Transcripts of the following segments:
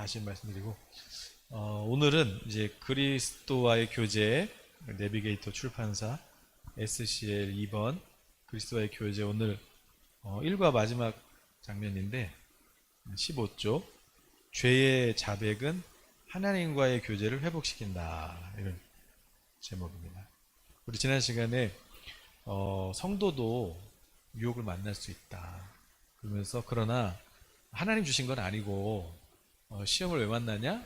다시 말씀드리고, 오늘은 이제 그리스도와의 교제, 내비게이터 출판사 SCL 2번 그리스도와의 교제, 오늘 1과 마지막 장면인데 15조, 죄의 자백은 하나님과의 교제를 회복시킨다, 이런 제목입니다. 우리 지난 시간에 성도도 유혹을 만날 수 있다 그러면서, 그러나 하나님 주신 건 아니고 시험을 왜 만나냐?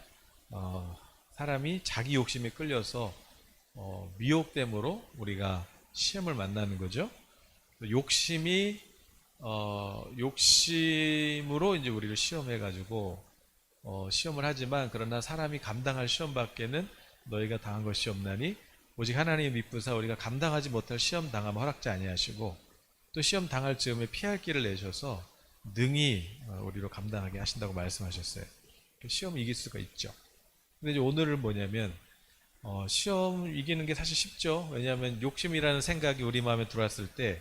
사람이 자기 욕심에 끌려서 미혹됨으로 우리가 시험을 만나는 거죠. 욕심으로 이제 우리를 시험해가지고 시험을 하지만, 그러나 사람이 감당할 시험 밖에는 너희가 당한 것이 없나니 오직 하나님의 미쁘사 우리가 감당하지 못할 시험 당하면 허락지 아니하시고, 또 시험 당할 즈음에 피할 길을 내셔서 능히 우리로 감당하게 하신다고 말씀하셨어요. 시험 이길 수가 있죠. 근데 이제 오늘은 뭐냐면, 시험 이기는 게 사실 쉽죠. 왜냐하면 욕심이라는 생각이 우리 마음에 들어왔을 때,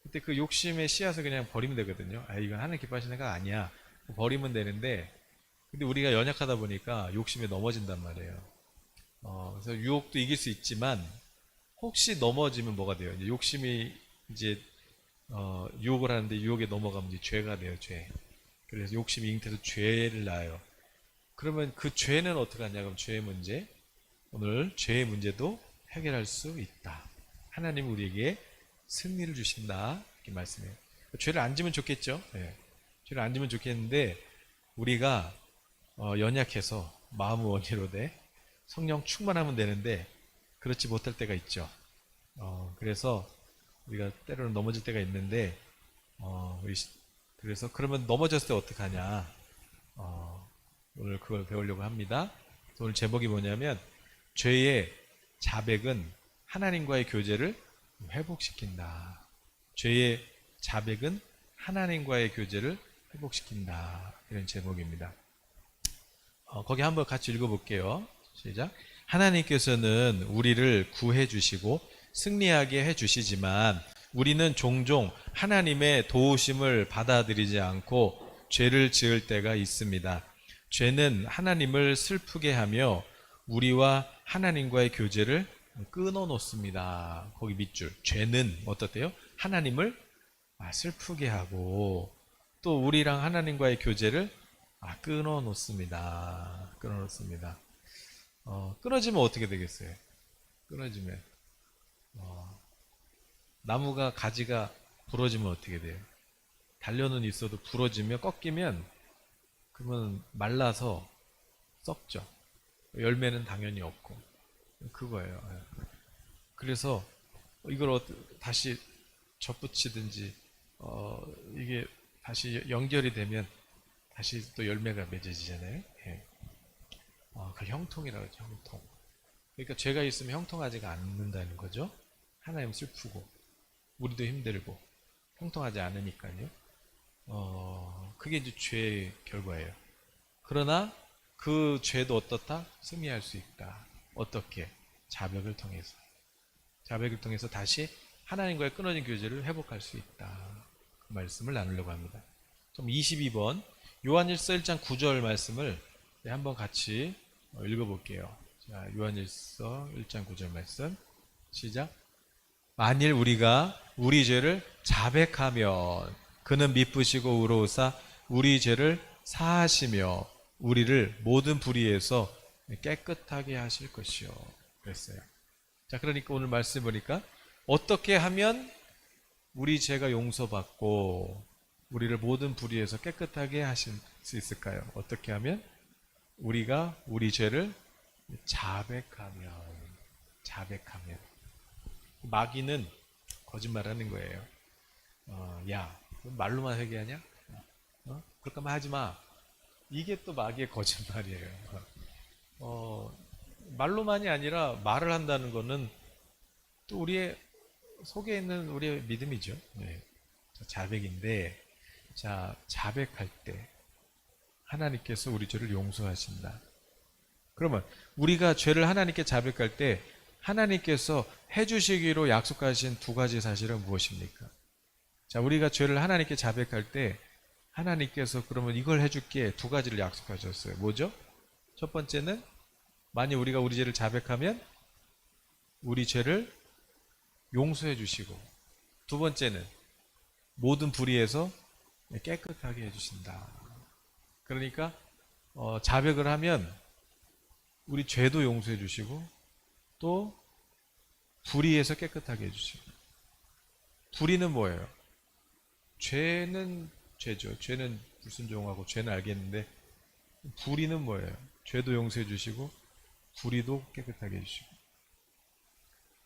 그때 그 욕심의 씨앗을 그냥 버리면 되거든요. 이건 하나님 기뻐하시는 생각 아니야, 버리면 되는데, 근데 우리가 연약하다 보니까 욕심에 넘어진단 말이에요. 그래서 유혹도 이길 수 있지만, 혹시 넘어지면 뭐가 돼요? 이제 욕심이 이제 유혹을 하는데, 유혹에 넘어가면 이제 죄가 돼요, 죄. 그래서 욕심이 잉태해서 죄를 낳아요. 그러면 그 죄는 어떻게 하냐? 그럼 죄의 문제, 오늘 죄의 문제도 해결할 수 있다. 하나님은 우리에게 승리를 주신다, 이렇게 말씀해요. 죄를 안 지면 좋겠죠. 네. 죄를 안 지면 좋겠는데, 우리가 연약해서 마음은 원이로 돼 성령 충만하면 되는데 그렇지 못할 때가 있죠. 그래서 우리가 때로는 넘어질 때가 있는데, 그래서 그러면 넘어졌을 때 어떻게 하냐? 오늘 그걸 배우려고 합니다. 오늘 제목이 뭐냐면, 죄의 자백은 하나님과의 교제를 회복시킨다. 죄의 자백은 하나님과의 교제를 회복시킨다, 이런 제목입니다. 거기 한번 같이 읽어볼게요. 시작. 하나님께서는 우리를 구해 주시고 승리하게 해 주시지만, 우리는 종종 하나님의 도우심을 받아들이지 않고 죄를 지을 때가 있습니다. 죄는 하나님을 슬프게 하며 우리와 하나님과의 교제를 끊어 놓습니다. 거기 밑줄, 죄는 어떻대요? 하나님을 슬프게 하고, 또 우리랑 하나님과의 교제를 끊어 놓습니다. 끊어 놓습니다. 끊어지면 어떻게 되겠어요? 끊어지면 나무가 가지가 부러지면 어떻게 돼요? 달려는 있어도 부러지면, 꺾이면, 그러면 말라서 썩죠. 열매는 당연히 없고, 그거예요. 그래서 이걸 다시 접붙이든지 이게 다시 연결이 되면 다시 또 열매가 맺어지잖아요. 예. 그 형통이라고 하죠, 형통. 그러니까 죄가 있으면 형통하지가 않는다는 거죠. 하나님 슬프고 우리도 힘들고 형통하지 않으니까요. 그게 이제 죄의 결과예요. 그러나 그 죄도 어떻다? 승리할 수 있다. 어떻게? 자백을 통해서. 자백을 통해서 다시 하나님과의 끊어진 교제를 회복할 수 있다. 그 말씀을 나누려고 합니다. 좀 22번 요한일서 1장 9절 말씀을 한번 같이 읽어볼게요. 자, 요한일서 1장 9절 말씀 시작. 만일 우리가 우리 죄를 자백하면 그는 미쁘시고 의로우사 우리 죄를 사하시며 우리를 모든 불의에서 깨끗하게 하실 것이요, 그랬어요. 자, 그러니까 오늘 말씀 보니까 어떻게 하면 우리 죄가 용서받고 우리를 모든 불의에서 깨끗하게 하실 수 있을까요? 어떻게 하면? 우리가 우리 죄를 자백하면. 마귀는 거짓말하는 거예요. 야, 말로만 회개하냐? 그럴 거면 하지 마. 이게 또 마귀의 거짓말이에요. 말로만이 아니라 말을 한다는 거는 또 우리의 속에 있는 우리의 믿음이죠. 네. 자백인데, 자, 자백할 때 하나님께서 우리 죄를 용서하신다. 그러면 우리가 죄를 하나님께 자백할 때 하나님께서 해주시기로 약속하신 두 가지 사실은 무엇입니까? 자, 우리가 죄를 하나님께 자백할 때 하나님께서 그러면 이걸 해줄게 두 가지를 약속하셨어요. 뭐죠? 첫 번째는 만약 우리가 우리 죄를 자백하면 우리 죄를 용서해 주시고, 두 번째는 모든 불의에서 깨끗하게 해주신다. 그러니까 자백을 하면 우리 죄도 용서해 주시고 또 불의에서 깨끗하게 해주시고. 불의는 뭐예요? 죄는 죄죠. 죄는 불순종하고 죄는 알겠는데, 불의는 뭐예요? 죄도 용서해 주시고 불의도 깨끗하게 해주시고.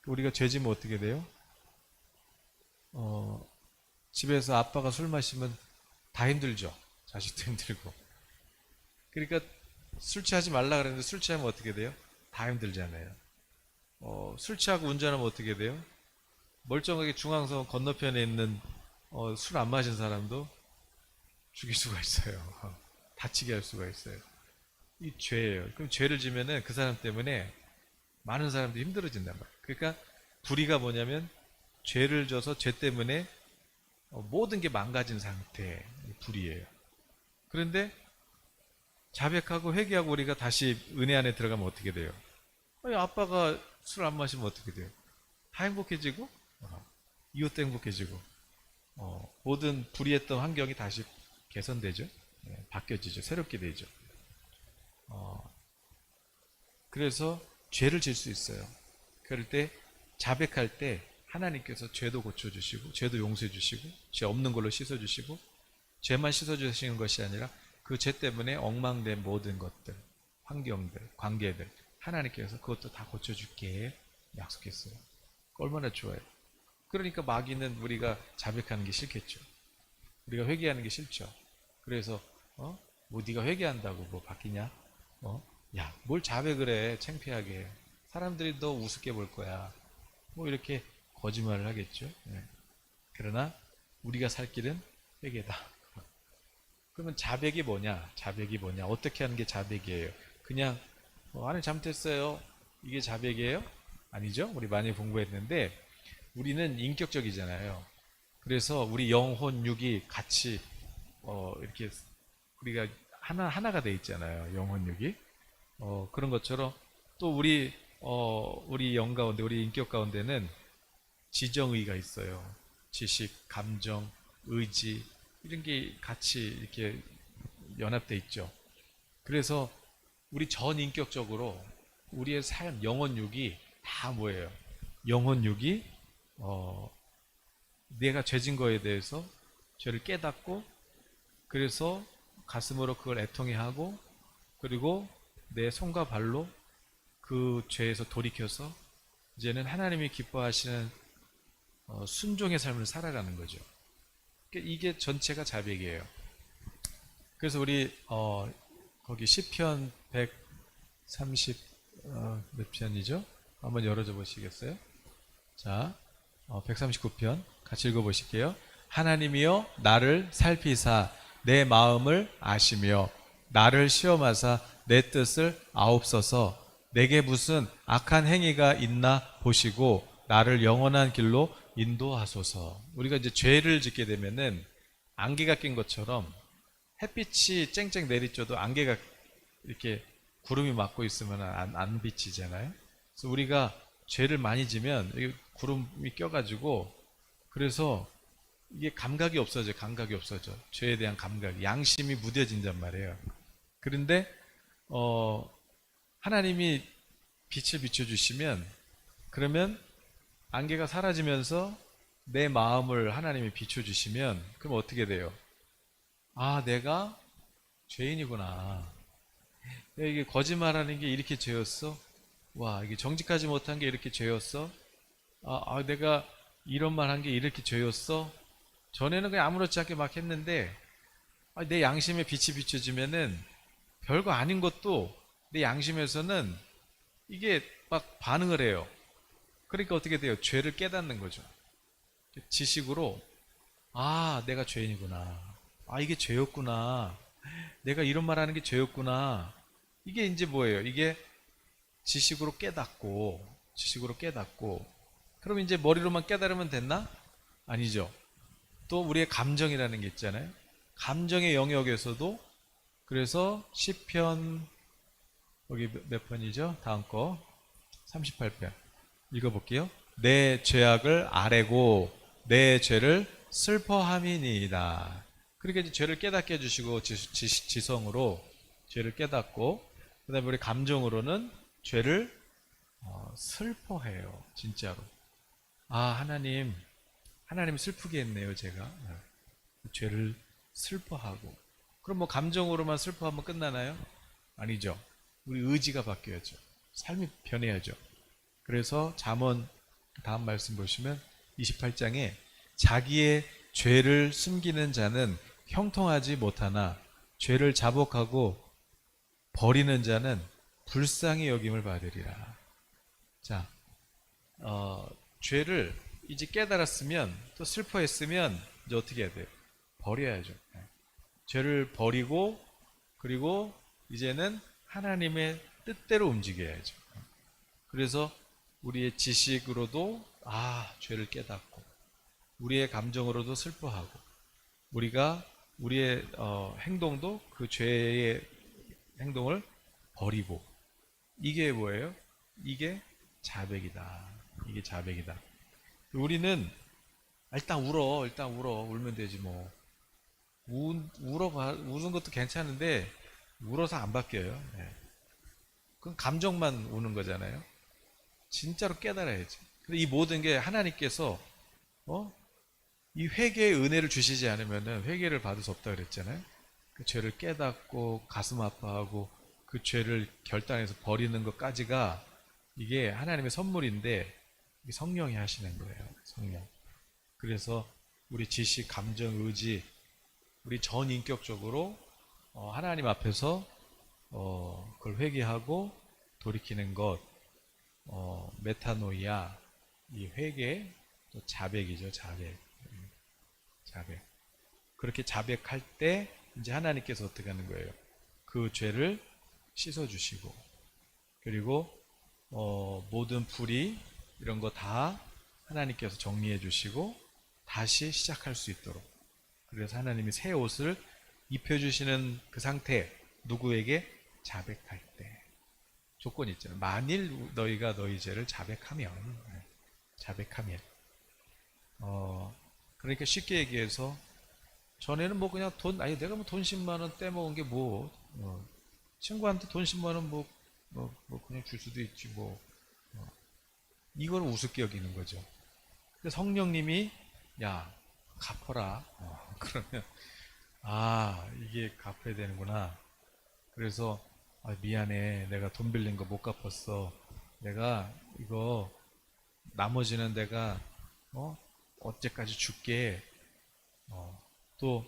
우리가 죄 지면 어떻게 돼요? 집에서 아빠가 술 마시면 다 힘들죠. 자식도 힘들고. 그러니까 술 취하지 말라 그랬는데 술 취하면 어떻게 돼요? 다 힘들잖아요. 술 취하고 운전하면 어떻게 돼요? 멀쩡하게 중앙선 건너편에 있는 술 안 마신 사람도 죽일 수가 있어요. 다치게 할 수가 있어요. 이 죄예요. 그럼 죄를 지면은 그 사람 때문에 많은 사람들이 힘들어진단 말이에요. 그러니까 불의가 뭐냐면 죄를 져서 죄 때문에 모든 게 망가진 상태, 불의예요. 그런데 자백하고 회개하고 우리가 다시 은혜 안에 들어가면 어떻게 돼요? 아빠가 술 안 마시면 어떻게 돼요? 다 행복해지고, 이웃도 행복해지고, 모든 불의했던 환경이 다시 개선되죠. 바뀌어지죠. 새롭게 되죠. 그래서 죄를 질 수 있어요. 그럴 때 자백할 때 하나님께서 죄도 고쳐주시고 죄도 용서해주시고 죄 없는 걸로 씻어주시고, 죄만 씻어주시는 것이 아니라 그 죄 때문에 엉망된 모든 것들, 환경들, 관계들 하나님께서 그것도 다 고쳐줄게 약속했어요. 얼마나 좋아요. 그러니까 마귀는 우리가 자백하는 게 싫겠죠. 우리가 회개하는 게 싫죠. 그래서 뭐 네가 회개한다고 뭐 바뀌냐? 야, 뭘 자백을 해? 창피하게. 사람들이 너 우습게 볼 거야. 뭐 이렇게 거짓말을 하겠죠. 네. 그러나 우리가 살 길은 회개다. 그러면 자백이 뭐냐? 자백이 뭐냐? 어떻게 하는 게 자백이에요? 그냥 하나님 잘못했어요. 이게 자백이에요? 아니죠. 우리 많이 공부했는데 우리는 인격적이잖아요. 그래서 우리 영혼, 육이 같이 이렇게 우리가 하나가 돼 있잖아요. 영혼, 육이. 그런 것처럼 또 우리 영 가운데, 우리 인격 가운데는 지정의가 있어요. 지식, 감정, 의지 이런 게 같이 이렇게 연합돼 있죠. 그래서 우리 전 인격적으로 우리의 삶, 영혼, 육이 다 뭐예요? 영혼, 육이 내가 죄진 거에 대해서 죄를 깨닫고, 그래서 가슴으로 그걸 애통해하고, 그리고 내 손과 발로 그 죄에서 돌이켜서 이제는 하나님이 기뻐하시는 순종의 삶을 살아가는 거죠. 이게 전체가 자백이에요. 그래서 우리 거기 시편 130 몇 편이죠? 한번 열어줘 보시겠어요? 자, 139편 같이 읽어보실게요. 하나님이여 나를 살피사 내 마음을 아시며 나를 시험하사 내 뜻을 아옵소서. 내게 무슨 악한 행위가 있나 보시고 나를 영원한 길로 인도하소서. 우리가 이제 죄를 짓게 되면은 안개가 낀 것처럼 햇빛이 쨍쨍 내리쬐도 안개가 이렇게 구름이 막고 있으면 안 비치잖아요. 그래서 우리가 죄를 많이 지면 구름이 껴가지고, 그래서 이게 감각이 없어져. 감각이 없어져. 죄에 대한 감각, 양심이 무뎌진단 말이에요. 그런데 하나님이 빛을 비춰주시면, 그러면 안개가 사라지면서 내 마음을 하나님이 비춰주시면, 그럼 어떻게 돼요? 아, 내가 죄인이구나. 이게 거짓말하는 게 이렇게 죄였어? 와, 이게 정직하지 못한 게 이렇게 죄였어? 내가 이런 말 한 게 이렇게 죄였어? 전에는 그냥 아무렇지 않게 막 했는데, 내 양심에 빛이 비춰지면은 별거 아닌 것도 내 양심에서는 이게 막 반응을 해요. 그러니까 어떻게 돼요? 죄를 깨닫는 거죠. 지식으로, 내가 죄인이구나. 이게 죄였구나. 내가 이런 말 하는 게 죄였구나. 이게 이제 뭐예요? 이게 지식으로 깨닫고, 그럼 이제 머리로만 깨달으면 됐나? 아니죠. 또 우리의 감정이라는 게 있잖아요. 감정의 영역에서도. 그래서 시편 여기 몇 편이죠? 다음 거 38편 읽어볼게요. 내 죄악을 아뢰고 내 죄를 슬퍼함이니이다. 그렇게 이제 죄를 깨닫게 해주시고 지성으로 죄를 깨닫고, 그 다음에 우리 감정으로는 죄를 슬퍼해요. 진짜로. 아, 하나님 슬프게 했네요, 제가. 죄를 슬퍼하고. 그럼 뭐 감정으로만 슬퍼하면 끝나나요? 아니죠. 우리 의지가 바뀌어야죠. 삶이 변해야죠. 그래서 잠언 다음 말씀 보시면 28장에 자기의 죄를 숨기는 자는 형통하지 못하나 죄를 자복하고 버리는 자는 불쌍히 여김을 받으리라. 자, 죄를 이제 깨달았으면, 또 슬퍼했으면 이제 어떻게 해야 돼요? 버려야죠. 죄를 버리고, 그리고 이제는 하나님의 뜻대로 움직여야죠. 그래서 우리의 지식으로도 죄를 깨닫고, 우리의 감정으로도 슬퍼하고, 우리의 행동도 그 죄의 행동을 버리고. 이게 뭐예요? 이게 자백이다. 이게 자백이다. 우리는 일단 울어. 울면 되지 뭐. 우는 것도 괜찮은데 울어서 안 바뀌어요. 네. 그건 감정만 우는 거잖아요. 진짜로 깨달아야지. 근데 이 모든 게 하나님께서 이 회개의 은혜를 주시지 않으면 회개를 받을 수 없다 그랬잖아요. 그 죄를 깨닫고 가슴 아파하고 그 죄를 결단해서 버리는 것까지가 이게 하나님의 선물인데, 성령이 하시는 거예요. 성령. 그래서 우리 지식, 감정, 의지, 우리 전인격적으로 하나님 앞에서 그걸 회개하고 돌이키는 것, 메타노이아, 이 회개, 또 자백이죠. 자백. 그렇게 자백할 때 이제 하나님께서 어떻게 하는 거예요? 그 죄를 씻어주시고, 그리고 모든 불의 이런 거 다 하나님께서 정리해 주시고 다시 시작할 수 있도록. 그래서 하나님이 새 옷을 입혀주시는 그 상태, 누구에게? 자백할 때. 조건이 있잖아요. 만일 너희가 너희 죄를 자백하면. 그러니까 쉽게 얘기해서, 전에는 뭐 그냥 내가 뭐 돈 10만 원 떼먹은 게 뭐, 친구한테 돈 10만 원 뭐 그냥 줄 수도 있지 뭐. 이걸 우습게 여기는 거죠. 근데 성령님이 야, 갚아라. 그러면 이게 갚아야 되는구나. 그래서 미안해. 내가 돈 빌린 거 못 갚았어. 내가 이거 나머지는 내가 언제까지 줄게. 또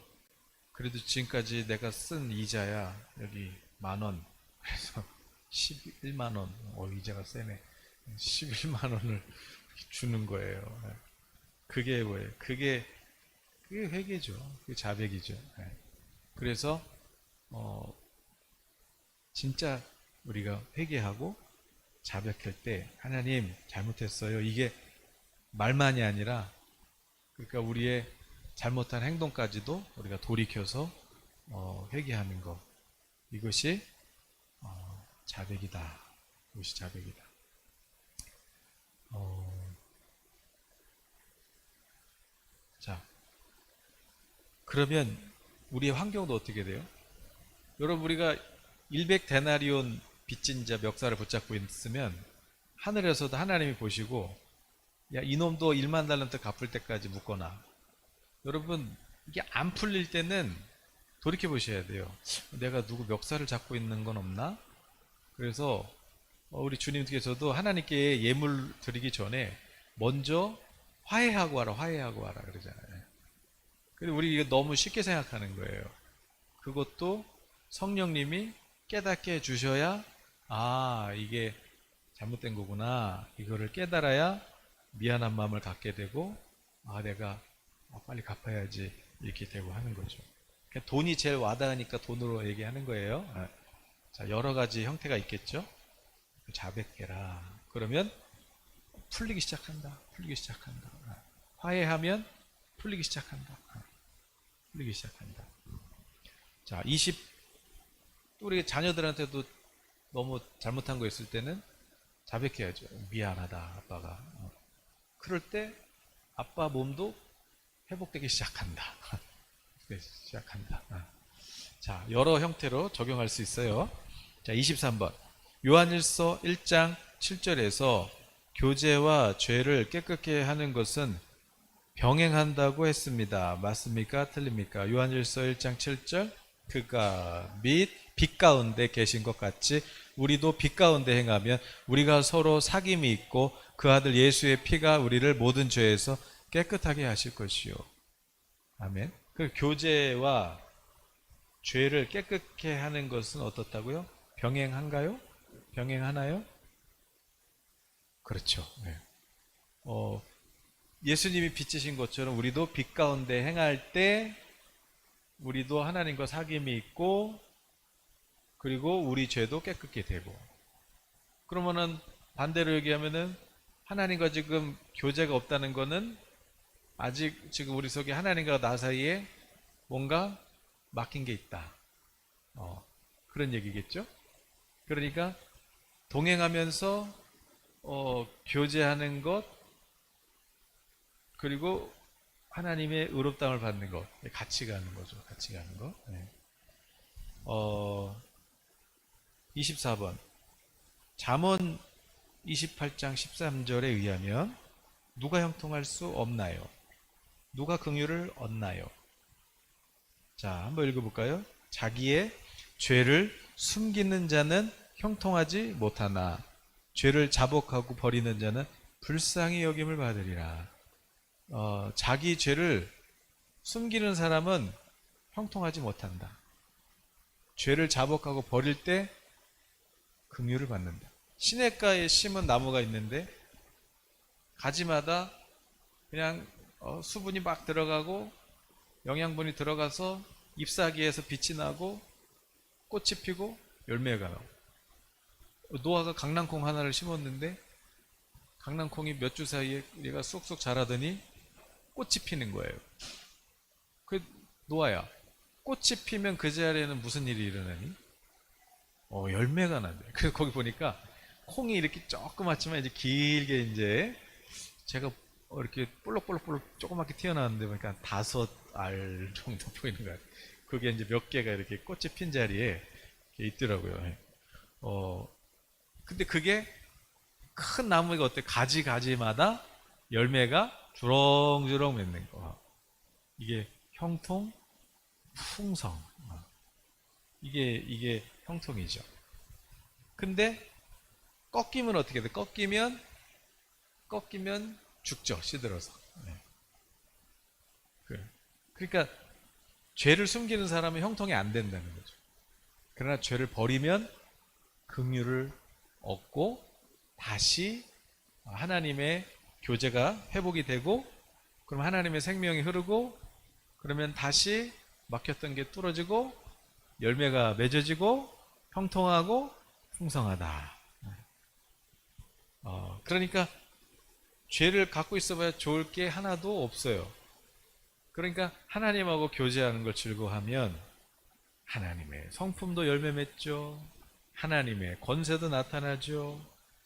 그래도 지금까지 내가 쓴 이자야. 여기 10,000원. 그래서 11만 원. 이자가 세네. 11만 원을 주는 거예요. 그게 뭐예요? 그게 회개죠. 그게 자백이죠. 그래서 진짜 우리가 회개하고 자백할 때 하나님 잘못했어요. 이게 말만이 아니라, 그러니까 우리의 잘못한 행동까지도 우리가 돌이켜서 회개하는 것. 이것이 자백이다. 이것이 자백이다. 자, 그러면 우리의 환경도 어떻게 돼요? 여러분, 우리가 100데나리온 빚진 자 멱살을 붙잡고 있으면 하늘에서도 하나님이 보시고, 야, 이놈도 1만 달란트 갚을 때까지 묶어놔. 여러분, 이게 안 풀릴 때는 돌이켜 보셔야 돼요. 내가 누구 멱살을 잡고 있는 건 없나? 그래서 우리 주님께서도 하나님께 예물 드리기 전에 먼저 화해하고 와라 그러잖아요. 근데 우리 이거 너무 쉽게 생각하는 거예요. 그것도 성령님이 깨닫게 해주셔야, 이게 잘못된 거구나. 이거를 깨달아야 미안한 마음을 갖게 되고, 내가 빨리 갚아야지 이렇게 되고 하는 거죠. 그러니까 돈이 제일 와닿으니까 돈으로 얘기하는 거예요. 자, 여러 가지 형태가 있겠죠. 자백해라. 그러면 풀리기 시작한다. 화해하면 풀리기 시작한다. 자, 20, 우리 자녀들한테도 너무 잘못한 거 있을 때는 자백해야죠. 미안하다, 아빠가. 그럴 때 아빠 몸도 회복되기 시작한다. 네, 시작한다. 자, 여러 형태로 적용할 수 있어요. 자, 23번. 요한일서 1장 7절에서 교제와 죄를 깨끗게 하는 것은 병행한다고 했습니다. 맞습니까? 틀립니까? 요한일서 1장 7절. 그가 및 빛 가운데 계신 것 같이 우리도 빛 가운데 행하면 우리가 서로 사귐이 있고 그 아들 예수의 피가 우리를 모든 죄에서 깨끗하게 하실 것이요. 아멘. 그 교제와 죄를 깨끗게 하는 것은 어떻다고요? 병행한가요? 병행하나요? 그렇죠. 네. 예수님이 빛이신 것처럼 우리도 빛 가운데 행할 때 우리도 하나님과 사귐이 있고 그리고 우리 죄도 깨끗게 되고, 그러면은 반대로 얘기하면은 하나님과 지금 교제가 없다는 거는 아직 지금 우리 속에 하나님과 나 사이에 뭔가 막힌 게 있다. 그런 얘기겠죠? 그러니까 동행하면서 교제하는 것, 그리고 하나님의 의롭다움을 받는 것, 같이 가는 거죠. 같이 가는 거. 네. 24번. 잠언 28장 13절에 의하면 누가 형통할 수 없나요? 누가 긍휼을 얻나요? 자, 한번 읽어볼까요? 자기의 죄를 숨기는 자는 형통하지 못하나 죄를 자복하고 버리는 자는 불쌍히 여김을 받으리라. 자기 죄를 숨기는 사람은 형통하지 못한다. 죄를 자복하고 버릴 때 긍휼을 받는다. 시냇가에 심은 나무가 있는데 가지마다 그냥 수분이 막 들어가고 영양분이 들어가서 잎사귀에서 빛이 나고 꽃이 피고 열매가 나고, 노아가 강낭콩 하나를 심었는데 강낭콩이 몇 주 사이에 얘가 쑥쑥 자라더니 꽃이 피는 거예요. 그 노아야, 꽃이 피면 그 자리에는 무슨 일이 일어나니? 열매가 난대. 그래서 거기 보니까 콩이 이렇게 조그맣지만 이제 길게 이제 제가 이렇게 볼록볼록 조그맣게 튀어나왔는데 보니까 5알 정도 보이는 거예요. 그게 이제 몇 개가 이렇게 꽃이 핀 자리에 있더라고요. 근데 그게 큰 나무가 어때? 가지마다 열매가 주렁주렁 맺는 거. 이게 형통, 풍성. 이게 형통이죠. 근데 꺾이면 어떻게 돼? 꺾이면 죽죠. 시들어서. 네. 그러니까 죄를 숨기는 사람은 형통이 안 된다는 거죠. 그러나 죄를 버리면 긍휼을 얻고 다시 하나님의 교제가 회복이 되고, 그럼 하나님의 생명이 흐르고, 그러면 다시 막혔던 게 뚫어지고 열매가 맺어지고 형통하고 풍성하다. 그러니까 죄를 갖고 있어봐야 좋을 게 하나도 없어요. 그러니까 하나님하고 교제하는 걸 즐거워하면 하나님의 성품도 열매 맺죠. 하나님의 권세도 나타나죠.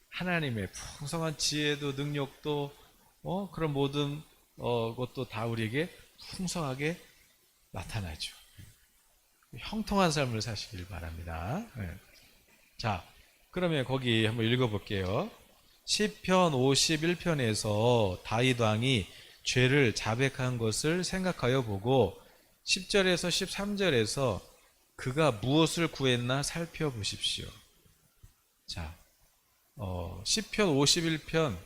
하나님의 풍성한 지혜도 능력도 그런 모든 것도 다 우리에게 풍성하게 나타나죠. 형통한 삶을 사시길 바랍니다. 네. 자, 그러면 거기 한번 읽어볼게요. 시편 51편에서 다윗 왕이 죄를 자백한 것을 생각하여 보고 10절에서 13절에서 그가 무엇을 구했나 살펴보십시오. 자, 시편 51편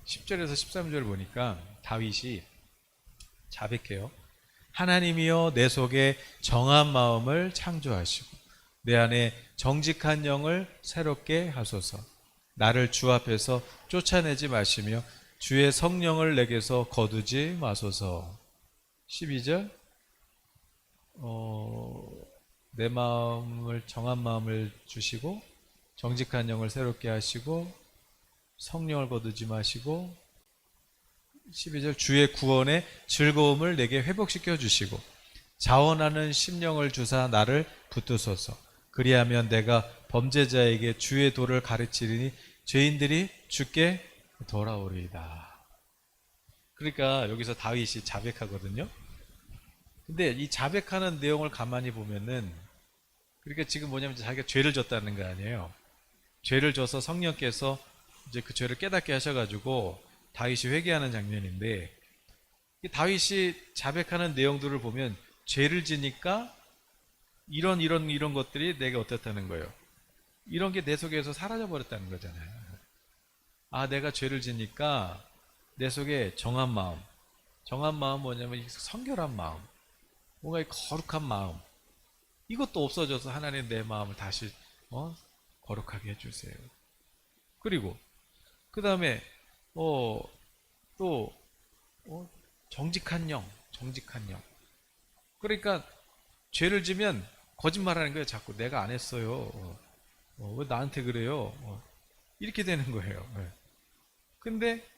10절에서 13절 보니까 다윗이 자백해요. 하나님이여 내 속에 정한 마음을 창조하시고 내 안에 정직한 영을 새롭게 하소서. 나를 주 앞에서 쫓아내지 마시며 주의 성령을 내게서 거두지 마소서. 12절 내 마음을 정한 마음을 주시고 정직한 영을 새롭게 하시고 성령을 거두지 마시고, 12절 주의 구원의 즐거움을 내게 회복시켜 주시고 자원하는 심령을 주사 나를 붙드소서. 그리하면 내가 범죄자에게 주의 도를 가르치리니 죄인들이 주께 돌아오리이다. 그러니까 여기서 다윗이 자백하거든요. 근데 이 자백하는 내용을 가만히 보면은, 그러니까 지금 뭐냐면 자기가 죄를 졌다는 거 아니에요. 죄를 져서 성령께서 이제 그 죄를 깨닫게 하셔가지고 다윗이 회개하는 장면인데, 이 다윗이 자백하는 내용들을 보면 죄를 지니까 이런 것들이 내게 어떻다는 거예요. 이런 게 내 속에서 사라져 버렸다는 거잖아요. 아, 내가 죄를 지니까 내 속에 정한 마음 뭐냐면 이 성결한 마음, 뭔가 이 거룩한 마음, 이것도 없어져서 하나님 내 마음을 다시 거룩하게 해주세요. 그리고 그 다음에 또 정직한 영, 정직한 영. 그러니까 죄를 지면 거짓말하는 거예요. 자꾸 내가 안 했어요. 왜 나한테 그래요? 이렇게 되는 거예요. 네. 근데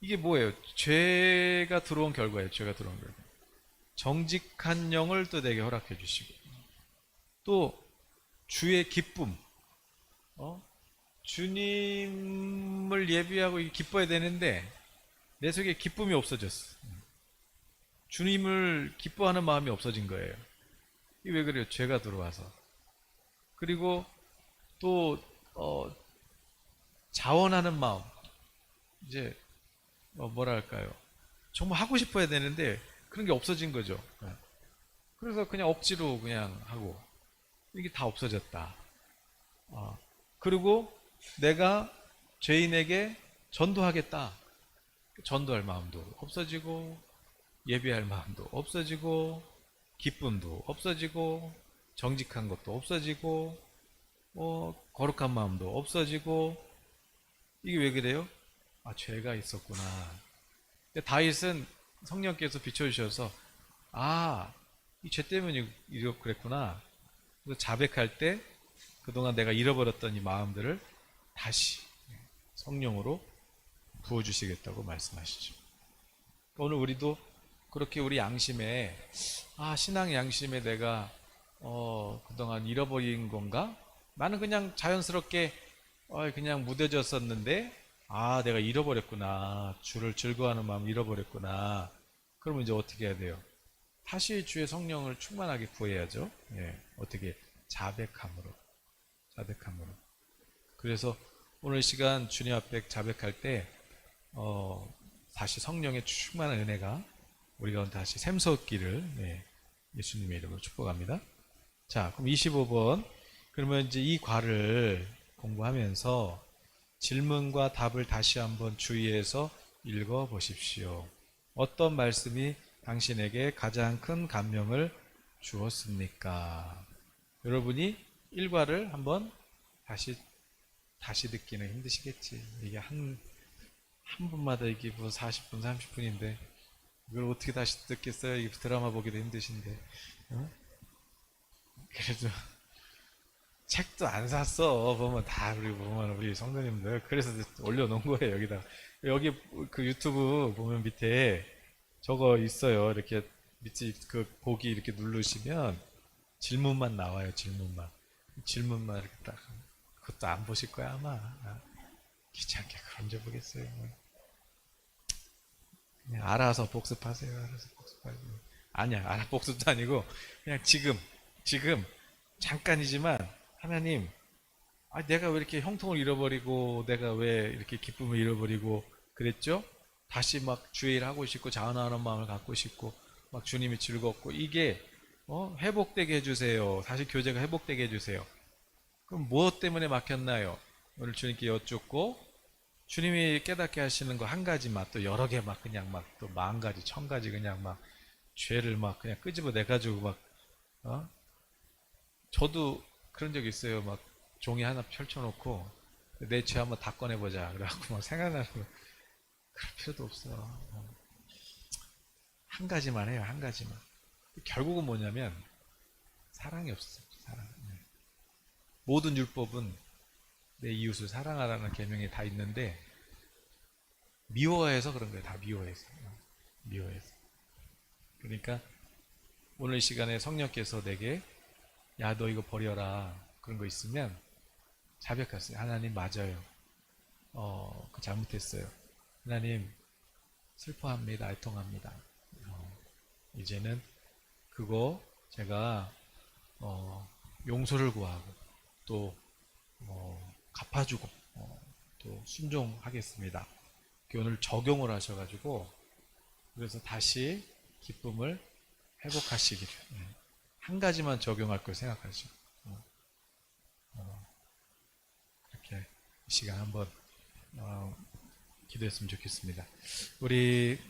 이게 뭐예요? 죄가 들어온 결과예요. 죄가 들어온 결과. 정직한 영을 또 내게 허락해 주시고, 또 주의 기쁨, 주님을 예비하고 기뻐야 되는데 내 속에 기쁨이 없어졌어. 주님을 기뻐하는 마음이 없어진 거예요. 이게 왜 그래요? 죄가 들어와서. 그리고 또 자원하는 마음, 이제 뭐랄까요? 정말 하고 싶어야 되는데 그런 게 없어진 거죠. 그래서 그냥 억지로 그냥 하고, 이게 다 없어졌다. 그리고 내가 죄인에게 전도하겠다. 전도할 마음도 없어지고, 예배할 마음도 없어지고, 기쁨도 없어지고, 정직한 것도 없어지고, 거룩한 마음도 없어지고. 이게 왜 그래요? 아, 죄가 있었구나. 근데 다윗은 성령께서 비춰주셔서, 아, 이 죄 때문에 이렇게 그랬구나. 그래서 자백할 때 그동안 내가 잃어버렸던 이 마음들을 다시 성령으로 부어주시겠다고 말씀하시죠. 오늘 우리도 그렇게 우리 양심에, 신앙 양심에 내가 그동안 잃어버린 건가? 나는 그냥 자연스럽게 그냥 무뎌졌었는데, 내가 잃어버렸구나. 주를 즐거워하는 마음 잃어버렸구나. 그러면 이제 어떻게 해야 돼요? 다시 주의 성령을 충만하게 구해야죠. 예, 어떻게? 자백함으로. 자백함으로. 그래서 오늘 시간 주님 앞에 자백할 때 다시 성령의 충만한 은혜가 우리 가운데 다시 샘솟기를, 예수님의 이름으로 축복합니다. 자, 그럼 25번. 그러면 이제 이 과를 공부하면서 질문과 답을 다시 한번 주의해서 읽어 보십시오. 어떤 말씀이 당신에게 가장 큰 감명을 주었습니까? 여러분이 일과를 한번 다시 듣기는 힘드시겠지. 이게 한 분마다 이게 뭐 40분, 30분인데, 이걸 어떻게 다시 듣겠어요? 이게 드라마 보기도 힘드신데. 그래도 책도 안 샀어. 보면 다 우리 성도님들. 그래서 올려놓은 거예요, 여기다. 여기 그 유튜브 보면 밑에 저거 있어요. 이렇게 밑에 그 보기 이렇게 누르시면 질문만 나와요, 질문만. 질문만 이렇게 딱. 그것도 안 보실 거야, 아마. 귀찮게 그런지 보겠어요. 그냥 알아서 복습하세요. 알아서 복습하세요. 아니야, 복습도 아니고 그냥 지금 잠깐이지만 하나님, 내가 왜 이렇게 형통을 잃어버리고 내가 왜 이렇게 기쁨을 잃어버리고 그랬죠? 다시 막 주의 일 하고 싶고 자원하는 마음을 갖고 싶고 막 주님이 즐겁고, 이게 회복되게 해주세요. 다시 교제가 회복되게 해주세요. 그럼 무엇 때문에 막혔나요? 오늘 주님께 여쭙고, 주님이 깨닫게 하시는 거 한 가지만, 또 여러 개 막 그냥 막 또 10,000가지 1,000가지 그냥 막 죄를 막 그냥 끄집어 내 가지고 막 저도 그런 적 있어요. 막 종이 하나 펼쳐놓고 내 죄 한번 다 꺼내보자. 그래갖고 막 생각나는 거. 그럴 필요도 없어. 한 가지만 해요. 한 가지만. 결국은 뭐냐면 사랑이 없어. 사랑. 모든 율법은 내 이웃을 사랑하라는 계명이 다 있는데 미워해서 그런 거예요. 다 미워해서. 미워해서. 그러니까 오늘 이 시간에 성령께서 내게 야, 너 이거 버려라. 그런 거 있으면 자백하세요. 하나님 맞아요. 그 잘못했어요. 하나님 슬퍼합니다. 애통합니다. 이제는 그거 제가 용서를 구하고 또 갚아주고 또 순종하겠습니다. 오늘 적용을 하셔가지고 그래서 다시 기쁨을 회복하시기를 한 가지만 적용할 걸 생각하시고 이렇게 이 시간 한번 기도했으면 좋겠습니다. 우리